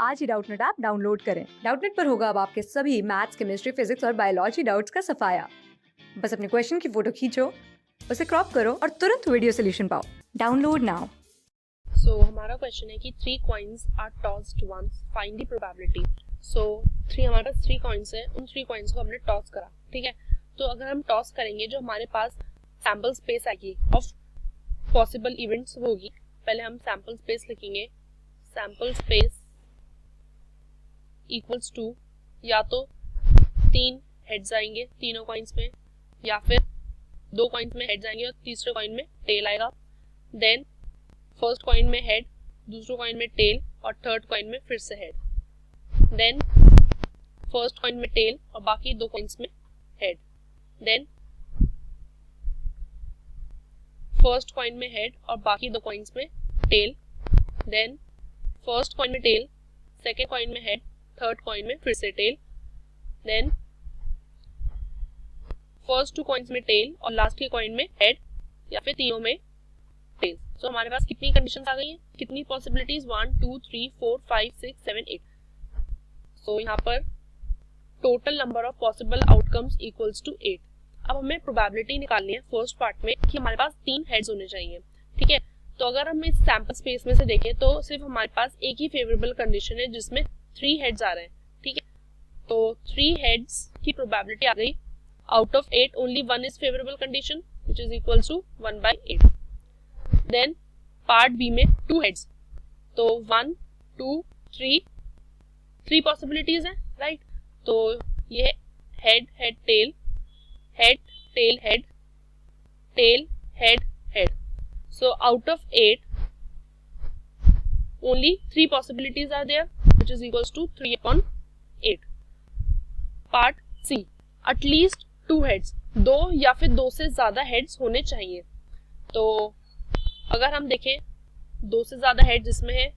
आज ही Doubtnut app download करें। Doubtnut पर होगा अब आपके सभी मैथ्स, केमिस्ट्री, फिजिक्स और बायोलॉजी डाउट्स का सफाया। बस अपने क्वेश्चन की फोटो खींचो, उसे क्रॉप करो और तुरंत वीडियो सोल्यूशन पाओ। Download now. सो हमारा क्वेश्चन है कि 3 coins are tossed once, find the probability. So हमारे पास 3 कॉइन्स है, उन 3 कॉइन्स को हमने टॉस करा, ठीक है। तो अगर हम टॉस करेंगे, जो हमारे पास सैम्पल स्पेस आएगी ऑफ पॉसिबल इवेंट्स होगी। पहले हम सैम्पल स्पेस लिखेंगे, सैम्पल स्पेस इक्वल्स टू या तो 3 हेड्स आएंगे तीनों कॉइन्स में, या फिर 2 कॉइन्स में हेड्स आएंगे और तीसरे कॉइन में टेल आएगा। देन फर्स्ट कॉइन में हेड, दूसरे कॉइन में टेल और थर्ड कॉइन में फिर से हेड। देन फर्स्ट कॉइन में टेल और बाकी 2 कॉइन्स में हेड। देन फर्स्ट कॉइन में हेड और बाकी 2 कॉइन्स में टेल। देन फर्स्ट कॉइन में टेल, सेकेंड कॉइन में हेड, थर्ड कॉइन में फिर से टेल। देन फर्स्ट 2 कॉइन्स में टेल और लास्ट के कॉइन में हेड या फिर तीनों में टेल। सो हमारे पास कितनी कंडीशंस आ गई हैं, कितनी पॉसिबिलिटीज, 1 2 3 4 5 6 7 8। सो यहाँ पर total number of possible outcomes equals to 8। अब हमें प्रोबेबिलिटी निकालनी है फर्स्ट पार्ट में कि हमारे पास 3 हेड्स होने चाहिए, ठीक है। तो अगर हम इस सैंपल स्पेस में से देखें तो सिर्फ हमारे पास एक ही फेवरेबल कंडीशन है जिसमें 3 हेड्स आ रहे हैं, ठीक है। तो 3 हेड्स की प्रोबेबिलिटी आ गई। Out of 8 only 1 is favourable condition which is equals to 1/8। Then part B में 2 हेड्स, तो 1 2 3 पॉसिबिलिटीज हैं, राइट। तो ये head head tail, head tail head, tail head head. So out of 8 only 3 possibilities are there which is equals to 3/8। Part C, at least 2 heads, 2 या फिर 2 से ज्यादा heads होने चाहिए। तो अगर हम देखें 2 से ज्यादा हेड्स इसमें है,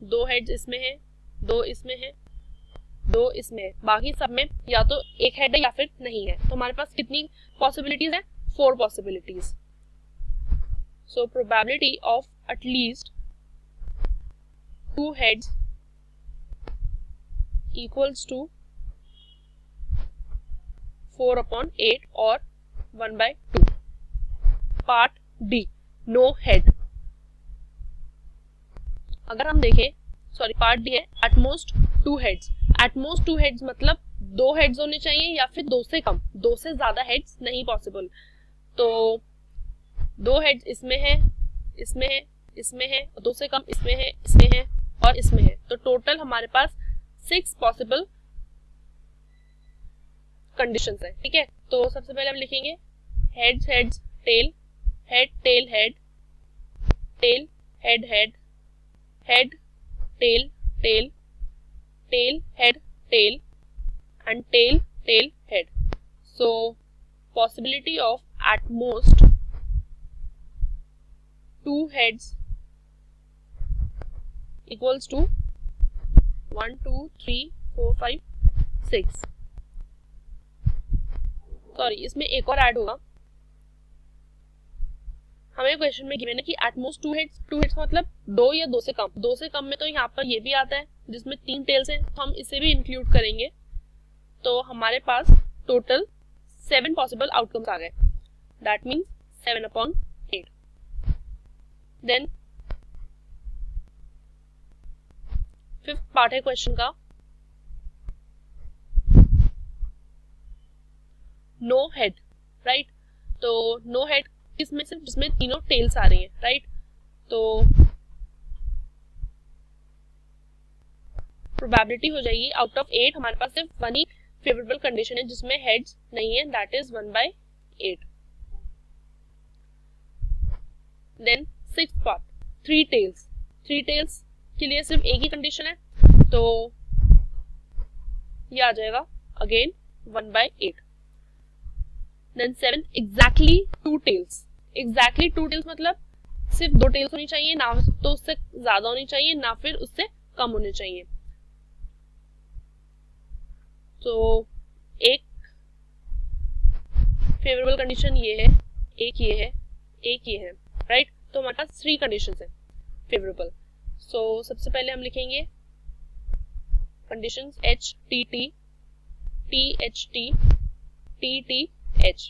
2 हेड्स इसमें है, 2 इसमें है, 2 इसमें है, बाकी सब में या तो एक हेड है या फिर नहीं है। तो हमारे पास कितनी पॉसिबिलिटीज है, 4 possibilities. So probability of at least 2 heads equals to 4/8 और 1/2। Part D, no head. अगर हम देखें, सॉरी पार्ट डी है एटमोस्ट 2 हेड्स। एटमोस्ट 2 हेड्स मतलब 2 हेड्स होने चाहिए या फिर 2 से कम, 2 से ज्यादा हेड्स नहीं पॉसिबल। तो 2 हेड्स इसमें है, इसमें है, इसमें है, 2 से कम इसमें है, इसमें है और इसमें है। तो टोटल हमारे पास 6 पॉसिबल कंडीशंस है, ठीक है। तो सबसे पहले हम लिखेंगे heads heads tail, head tail head, tail head head, head tail tail, tail head tail and tail tail head. So possibility of at most 2 heads equals to 1 2 3 4 5 6। Sorry, इसमें एक और ऐड होगा। हमें क्वेश्चन में गिवन है कि at most 2 heads, 2 heads मतलब 2 या 2 से कम। 2 से कम में तो यहाँ पर ये भी आता है जिसमें 3 टेल्स हैं, तो हम इसे भी इंक्लूड करेंगे। तो हमारे पास टोटल 7 पॉसिबल आउटकम्स आ गए, that means 7/8। Then fifth part है क्वेश्चन का, नो हेड, राइट। तो नो हेड किसमें से, जिसमें तीनों टेल्स आ रही हैं, राइट। तो प्रोबेबिलिटी हो जाएगी आउट ऑफ 8 हमारे पास सिर्फ 1 ही फेवरेबल कंडीशन है जिसमें हेड्स नहीं है, that is 1/8। Then sixth part, 3 tails. 3 tails के लिए सिर्फ एक ही कंडीशन है, तो ये आ जाएगा again 1/8। Then 7 exactly 2 tails. Exactly 2 tails मतलब सिर्फ 2 टेल्स होनी चाहिए, ना तो उससे ज्यादा होनी चाहिए ना फिर उससे कम होनी चाहिए। तो एक फेवरेबल कंडीशन ये है, एक ये है, एक ये है, राइट। तो हमारे पास 3 कंडीशंस है फेवरेबल। सो सबसे पहले हम लिखेंगे conditions H, T, T, T, H, T, T, T, H.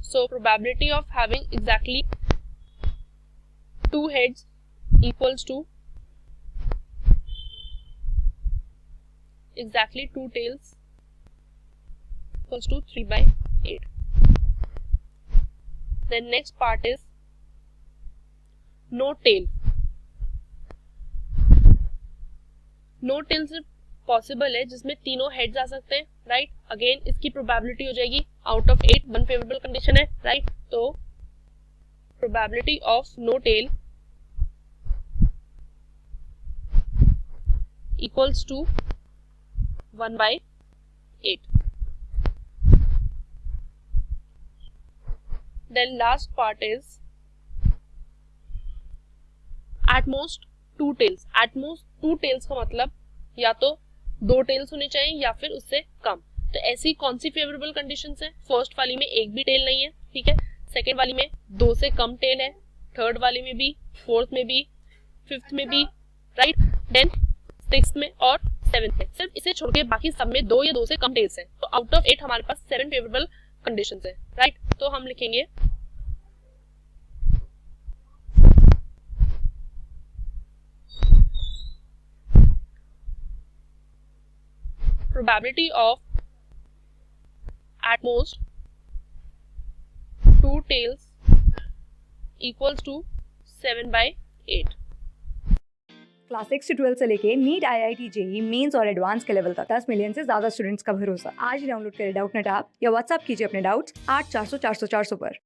So probability of having exactly 2 heads equals to exactly 2 tails equals to 3/8. Then next part is no tail. No tail सिर्फ possible है जिसमें तीनों heads आ सकते हैं, right. Again इसकी probability हो जाएगी out of 8, 1 favourable condition है, राइट. तो probability of no tail equals to 1/8. Then last part is at most 2 tails. At most 2 tails का मतलब या तो 2 tails होने चाहिए या फिर उससे कम. तो ऐसी कौन सी फेवरेबल कंडीशंस है? फर्स्ट वाली में एक भी टेल नहीं है, ठीक है. सेकेंड वाली में 2 से कम टेल है, थर्ड वाली में भी, फोर्थ में भी, फिफ्थ में भी, राइट. देन सिक्स्थ में और सेवेंथ में. सिर्फ इसे छोड़ के बाकी सब में 2 या 2 से कम टेल्स है. तो आउट ऑफ 8 हमारे पास 7 फेवरेबल कंडीशंस है, राइट. तो हम लिखेंगे probability of at most 2 tails equals to 7/8. Class 6 से 12 से लेके नीट, IIT, जेई मेंस और एडवांस के लेवल तक 10 मिलियन से ज्यादा स्टूडेंट्स का भरोसा. आज ही डाउनलोड करें डाउटनेट ऐप या व्हाट्सएप कीजिए अपने डाउट्स 8400 400 400 पर.